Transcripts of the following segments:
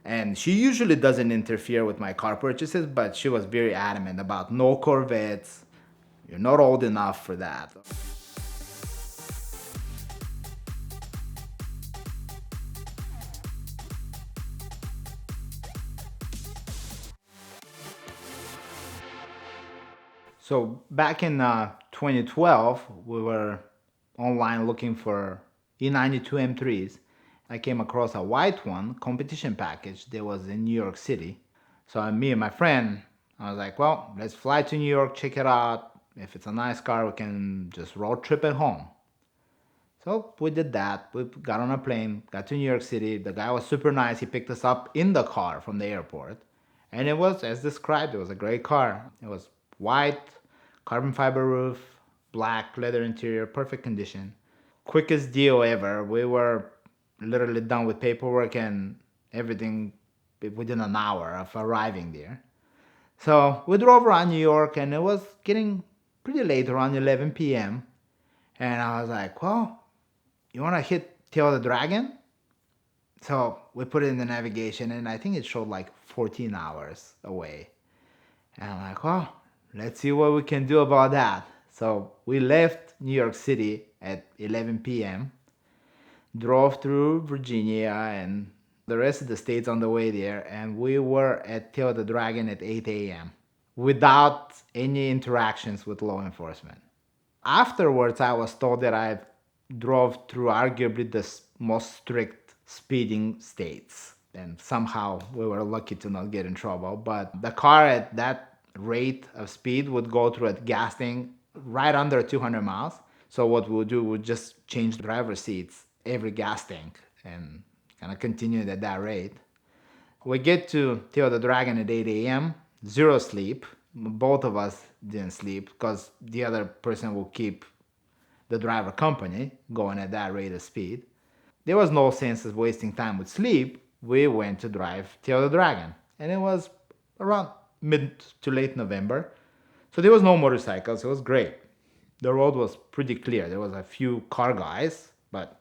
And she usually doesn't interfere with my car purchases, but she was very adamant about no Corvettes. You're not old enough for that. So back in 2012, we were online looking for E92 M3s. I came across a white one, competition package, that was in New York City. So me and my friend, I was like, well, let's fly to New York, check it out. If it's a nice car, we can just road trip it home. So we did that. We got on a plane, got to New York City. The guy was super nice. He picked us up in the car from the airport. And it was, as described, it was a great car. It was white, carbon fiber roof, black leather interior, perfect condition. Quickest deal ever. We were literally done with paperwork and everything within an hour of arriving there. So we drove around New York and it was getting pretty late, around 11 p.m. And I was like, well, you want to hit Tail of the Dragon? So we put it in the navigation and I think it showed like 14 hours away. And I'm like, oh, let's see what we can do about that. So we left New York City at 11 p.m., drove through Virginia and the rest of the states on the way there, and we were at Tail of the Dragon at 8 a.m. without any interactions with law enforcement. Afterwards, I was told that I drove through arguably the most strict speeding states. And somehow we were lucky to not get in trouble. But the car at that rate of speed would go through a gas tank right under 200 miles. So what we'll do, we'll just change the driver's seats every gas tank and kind of continue at that rate. We get to Tail of the Dragon at 8 a.m., zero sleep. Both of us didn't sleep because the other person will keep the driver company going at that rate of speed. There was no sense of wasting time with sleep. We went to drive Tail of the Dragon. And it was around mid to late November. So there was no motorcycles. It was great. The road was pretty clear. There was a few car guys, but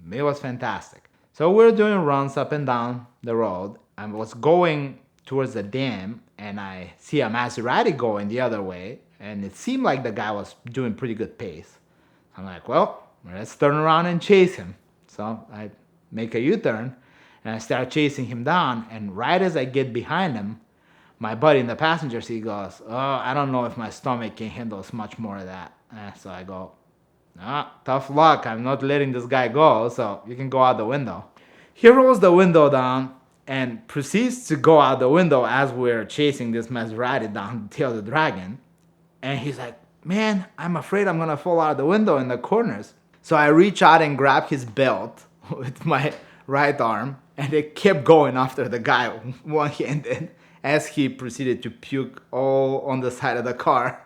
it was fantastic. So we're doing runs up and down the road. I was going towards the dam and I see a Maserati going the other way. And it seemed like the guy was doing pretty good pace. I'm like, well, let's turn around and chase him. So I make a U-turn and I start chasing him down. And right as I get behind him, my buddy in the passenger seat goes, oh, I don't know if my stomach can handle much more of that. So I go, tough luck. I'm not letting this guy go, so you can go out the window. He rolls the window down and proceeds to go out the window as we're chasing this Maserati down the Tail of the Dragon. And he's like, man, I'm afraid I'm gonna fall out the window in the corners. So I reach out and grab his belt with my right arm, and it kept going after the guy one-handed as he proceeded to puke all on the side of the car.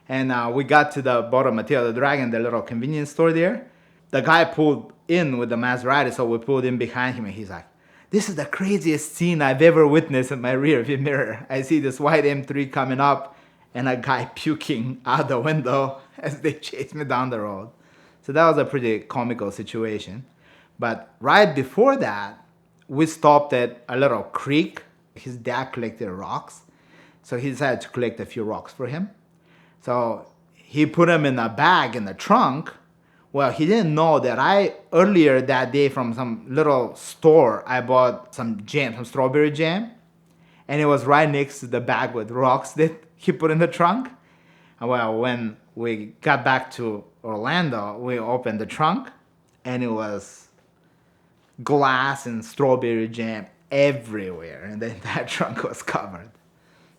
And we got to the bottom of Tail of the Dragon, the little convenience store there. The guy pulled in with the Maserati, so we pulled in behind him, and he's like, this is the craziest scene I've ever witnessed in my rear view mirror. I see this white M3 coming up, and a guy puking out the window as they chase me down the road. So that was a pretty comical situation. But right before that, we stopped at a little creek. His dad collected rocks, so he decided to collect a few rocks for him. So he put them in a bag in the trunk. Well, he didn't know that earlier that day from some little store, I bought some jam, some strawberry jam. And it was right next to the bag with rocks that he put in the trunk. And well, when we got back to Orlando, we opened the trunk and it was glass and strawberry jam everywhere. And the entire trunk was covered.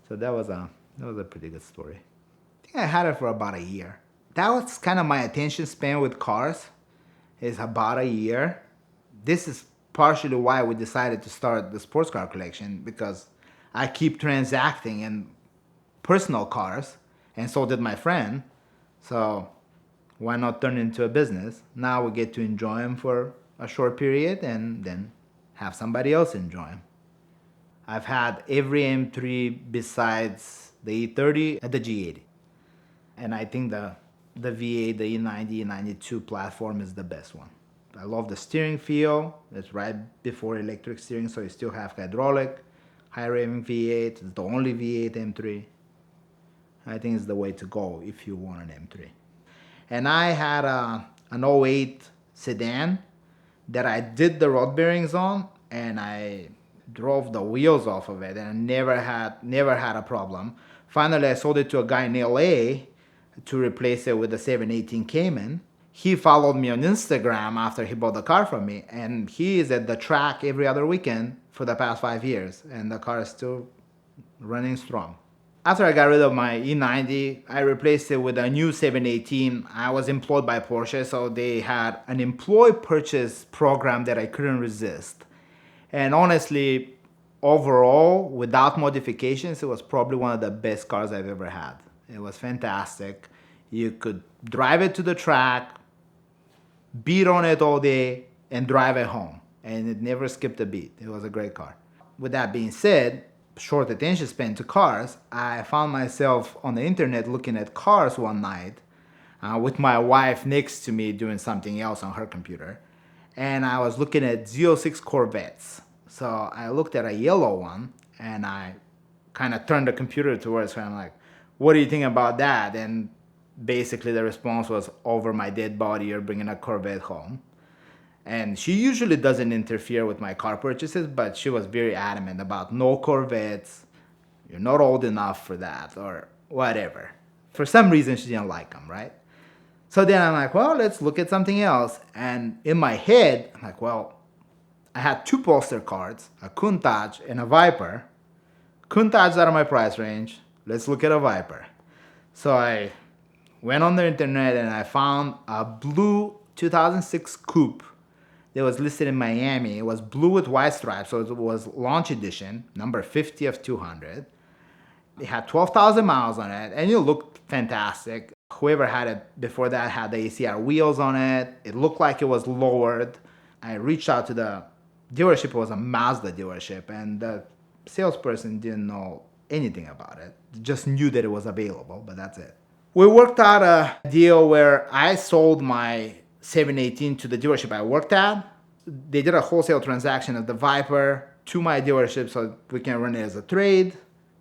So that was a pretty good story. I think I had it for about a year. That was kind of my attention span with cars, is about a year. This is partially why we decided to start the sports car collection, because I keep transacting in personal cars, and so did my friend. So why not turn it into a business? Now we get to enjoy them for a short period and then have somebody else enjoy them. I've had every M3 besides the E30 and the G80. And I think the V8, the E90, E92 platform is the best one. I love the steering feel. It's right before electric steering, so you still have hydraulic, high revving V8. It's the only V8 M3. I think it's the way to go if you want an M3. And I had an '08 sedan that I did the rod bearings on, and I drove the wheels off of it, and I never had a problem. Finally, I sold it to a guy in LA to replace it with the 718 Cayman. He followed me on Instagram after he bought the car from me, and he is at the track every other weekend for the past 5 years, and the car is still running strong. After I got rid of my E90, I replaced it with a new 718. I was employed by Porsche, so they had an employee purchase program that I couldn't resist. And honestly, overall, without modifications, it was probably one of the best cars I've ever had. It was fantastic. You could drive it to the track, beat on it all day, and drive it home. And it never skipped a beat. It was a great car. With that being said, short attention span to cars, I found myself on the internet looking at cars one night with my wife next to me doing something else on her computer. And I was looking at Z06 Corvettes. So I looked at a yellow one and I kind of turned the computer towards her. I'm like, what do you think about that? And basically the response was, over my dead body, you're bringing a Corvette home. And she usually doesn't interfere with my car purchases, but she was very adamant about no Corvettes. You're not old enough for that, or whatever. For some reason, she didn't like them, right? So then I'm like, well, let's look at something else. And in my head, I'm like, well, I had two Polestar cards, a Countach and a Viper. Countach's out of my price range. Let's look at a Viper. So I went on the internet and I found a blue 2006 coupe that was listed in Miami. It was blue with white stripes, so it was launch edition, number 50 of 200. It had 12,000 miles on it, and it looked fantastic. Whoever had it before that had the ACR wheels on it. It looked like it was lowered. I reached out to the dealership. It was a Mazda dealership, and the salesperson didn't know anything about it. Just knew that it was available, but that's it. We worked out a deal where I sold my 718 to the dealership I worked at. They did a wholesale transaction of the Viper to my dealership so we can run it as a trade.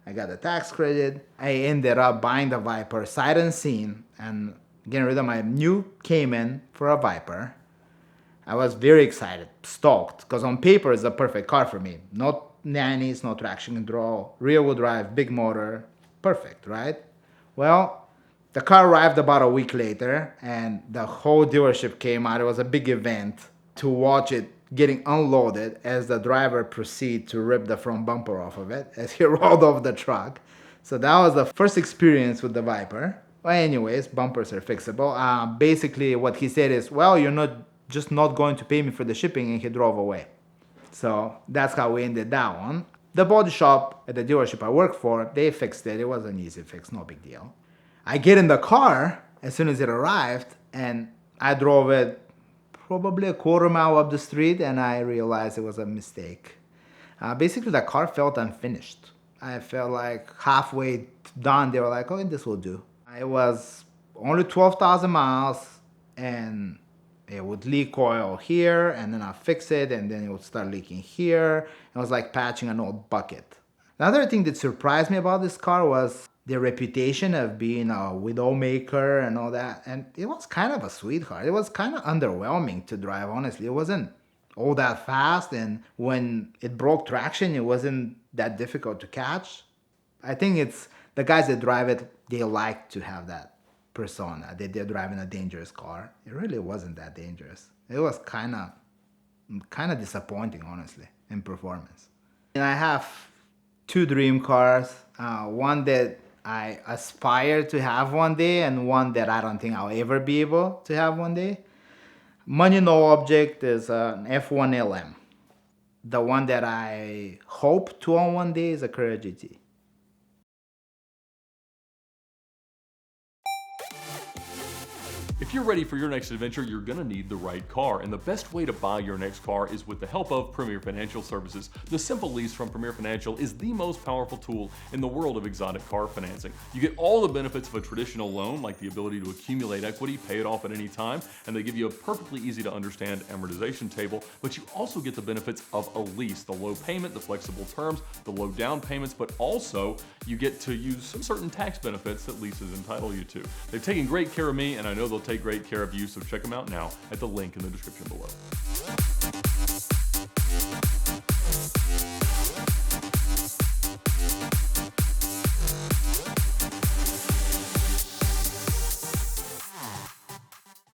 I got the tax credit. I ended up buying the Viper sight unseen and getting rid of my new Cayman for a Viper. I was very excited, stoked, because on paper it's a perfect car for me. No nannies, no traction control, rear wheel drive, big motor, perfect, right? Well, the car arrived about a week later and the whole dealership came out. It was a big event to watch it getting unloaded as the driver proceeded to rip the front bumper off of it as he rolled off the truck. So that was the first experience with the Viper. Well, anyways, bumpers are fixable. Basically what he said is, well, you're not going to pay me for the shipping, and he drove away. So that's how we ended that one. The body shop at the dealership I work for, they fixed it. It was an easy fix, no big deal. I get in the car as soon as it arrived, and I drove it probably a quarter mile up the street, and I realized it was a mistake. Basically, the car felt unfinished. I felt like halfway done, they were like, oh, this will do. It was only 12,000 miles, and it would leak oil here, and then I'll fix it, and then it would start leaking here. It was like patching an old bucket. Another thing that surprised me about this car was the reputation of being a widow maker and all that. And it was kind of a sweetheart. It was kind of underwhelming to drive, honestly. It wasn't all that fast, and when it broke traction, it wasn't that difficult to catch. I think it's the guys that drive it, they like to have that persona that they're driving a dangerous car. It really wasn't that dangerous. It was kind of disappointing, honestly, in performance. And I have two dream cars, one that I aspire to have one day and one that I don't think I'll ever be able to have one day. Money no object is an F1 LM. The one that I hope to own one day is a Carrera GT. If you're ready for your next adventure, you're gonna need the right car, and the best way to buy your next car is with the help of Premier Financial Services. The simple lease from Premier Financial is the most powerful tool in the world of exotic car financing. You get all the benefits of a traditional loan, like the ability to accumulate equity, pay it off at any time, and they give you a perfectly easy to understand amortization table, but you also get the benefits of a lease, the low payment, the flexible terms, the low down payments, but also you get to use some certain tax benefits that leases entitle you to. They've taken great care of me, and I know they'll take great care of you, so check them out now at the link in the description below.